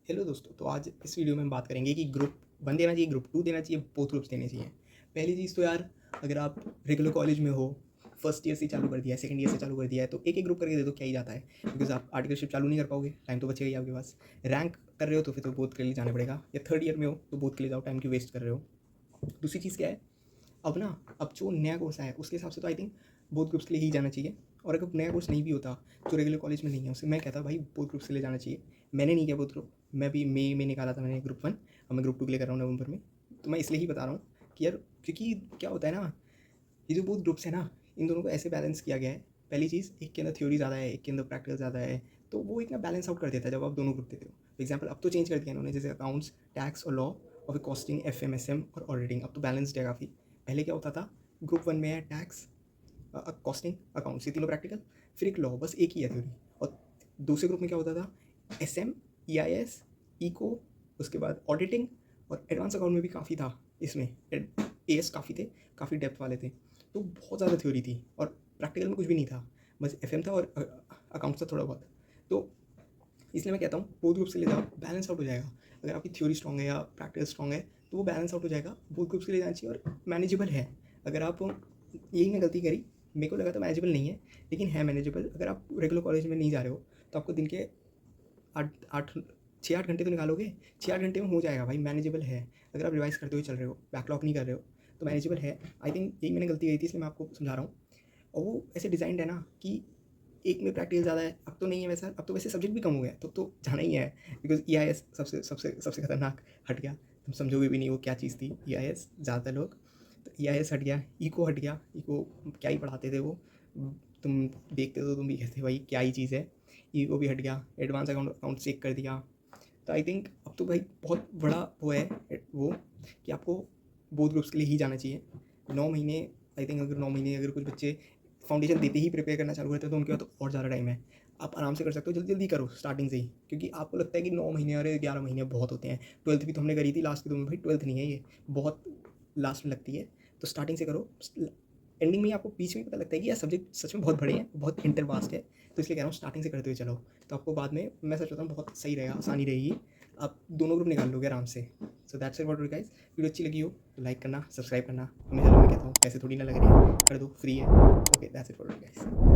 Hello दोस्तों, तो आज इस वीडियो में हम बात करेंगे कि ग्रुप 1 देना चाहिए, ग्रुप 2 देना चाहिए, बोथ ग्रुप्स देने चाहिए। पहली चीज़ तो यार, अगर आप रेगुलर कॉलेज में हो, फर्स्ट ईयर से चालू कर दिया है, सेकंड ईयर से चालू कर दिया है, तो एक एक ग्रुप करके दे दो, क्या ही जाता है। बिकॉज आप आर्टिकलशिप चालू नहीं कर पाओगे, टाइम तो बचेगा ही आपके पास। रैंक कर रहे हो तो फिर तो बोथ के लिए जाना पड़ेगा, या थर्ड ईयर में हो तो बोथ के लिए जाओ, टाइम की वेस्ट कर रहे हो। दूसरी चीज़ क्या है, अब जो नया कोर्स आया है उसके हिसाब से तो आई थिंक बोथ ग्रुप्स के लिए ही जाना चाहिए। और अगर नया कोर्स नहीं भी होता जो रेगुलर कॉलेज में नहीं है, उससे मैं कहता भाई बोथ ग्रुप्स के लिए जाना चाहिए। मैंने नहीं किया बोथ ग्रुप, मैं भी मई में निकाला था मैंने ग्रुप 1, और मैं ग्रुप 2 के लिए कर रहा हूँ नवंबर में। तो मैं इसलिए ही बता रहा हूँ कि यार, क्योंकि क्या होता है ना, ये जो बोथ ग्रुप्स है ना, इन दोनों को ऐसे बैलेंस किया गया है। पहली चीज़, एक के अंदर थ्योरी ज़्यादा है, एक के अंदर प्रैक्टिकल ज़्यादा है, तो वो एक ना बैलेंस आउट कर देता है जब आप दोनों ग्रुप देते हो। फॉर एग्जाम्पल अब तो चेंज कर दिया इन्होंने, जैसे अकाउंट्स, टैक्स और लॉ, और फिर कॉस्टिंग, FMSM और ऑडिटिंग, अब तो बैलेंस्ड है काफ़ी। पहले क्या होता था, ग्रुप 1 में है टैक्स, कॉस्टिंग, अकाउंट्स, ये तीनों प्रैक्टिकल, फिर एक लॉ, बस एक ही है थ्योरी। और दूसरे ग्रुप में क्या होता था, SM, EIS, इको, उसके बाद ऑडिटिंग, और एडवांस अकाउंट में भी काफ़ी था इसमें, AS काफ़ी थे, काफ़ी डेप्थ वाले थे। तो बहुत ज़्यादा थ्योरी थी और प्रैक्टिकल में कुछ भी नहीं था, बस FM था और अकाउंट्स था थोड़ा बहुत। तो इसलिए मैं कहता हूँ बोथ ग्रुप्स के लिए जाओ, बैलेंस आउट हो जाएगा। अगर आपकी थ्योरी स्ट्रॉन्ग है या प्रैक्टिस स्ट्रॉन्ग है तो वो बैलेंस आउट हो जाएगा, बोथ ग्रुप्स के लिए जाना चाहिए और मैनेजेबल है। अगर आप, यही मैं गलती करी, मेरे को लगा था मैनेजेबल नहीं है, लेकिन है मैनेजेबल। अगर आप रेगुलर कॉलेज में नहीं जा रहे हो तो आपको दिन के आठ आठ 6-8 घंटे तो निकालोगे, 6-8 घंटे में हो जाएगा भाई, मैनेजेबल है। अगर आप रिवाइज करते हुए चल रहे हो, बैकलॉग नहीं कर रहे हो, तो मैनेजेबल है। आई थिंक यही मैंने गलती करी थी, इसलिए मैं आपको समझा रहा हूँ। और वो ऐसे डिज़ाइंड है ना कि एक में प्रैक्टिकल ज़्यादा है, अब तो नहीं है वैसा, अब तो वैसे सब्जेक्ट भी कम हो गया है, तो जाना ही है। बिकॉज EIS सबसे सबसे सबसे खतरनाक हट गया, तुम समझोगे भी नहीं वो क्या चीज़ थी EIS, ज़्यादातर लोग। तो EIS हट गया, इको हट गया, इको क्या ही पढ़ाते थे वो, तुम देखते तो तुम भी कहते भाई क्या ही चीज़ है। इको भी हट गया, एडवांस अकाउंट अकाउंट चेक कर दिया। तो आई थिंक अब तो भाई बहुत बड़ा वो है, वो कि आपको बोथ ग्रुप्स के लिए ही जाना चाहिए। 9 महीने, आई थिंक अगर 9 महीने अगर कुछ बच्चे फाउंडेशन देते ही प्रिपेयर करना चालू करते हैं तो उनके बाद तो और ज़्यादा टाइम है। आप आराम से कर सकते हो, जल्दी जल्दी करो स्टार्टिंग से ही, क्योंकि आपको लगता है कि 9 महीने और 11 महीने बहुत होते हैं। 12th भी तो हमने करी थी लास्ट के 2 में, भाई 12th नहीं है ये, बहुत लास्ट में लगती है। तो स्टार्टिंग से करो, एंडिंग में आपको बीच में पता लगता है कि यार सब्जेक्ट सच में बहुत बड़े हैं, बहुत इंटरवास्ट है। तो इसलिए कह रहा हूँ स्टार्टिंग से करते हुए चलो, तो आपको बाद में, मैं सच बताता हूँ, बहुत सही रहेगा, आसानी रहेगी। आप दोनों ग्रुप निकाल लोगे आराम से। So that's it for today guys. Video अच्छी लगी हो तो लाइक करना, सब्सक्राइब करना, हमेशा मैं कहता हूँ पैसे थोड़ी ना लग रहे हैं, कर दो, फ्री है। Okay, that's it for today guys.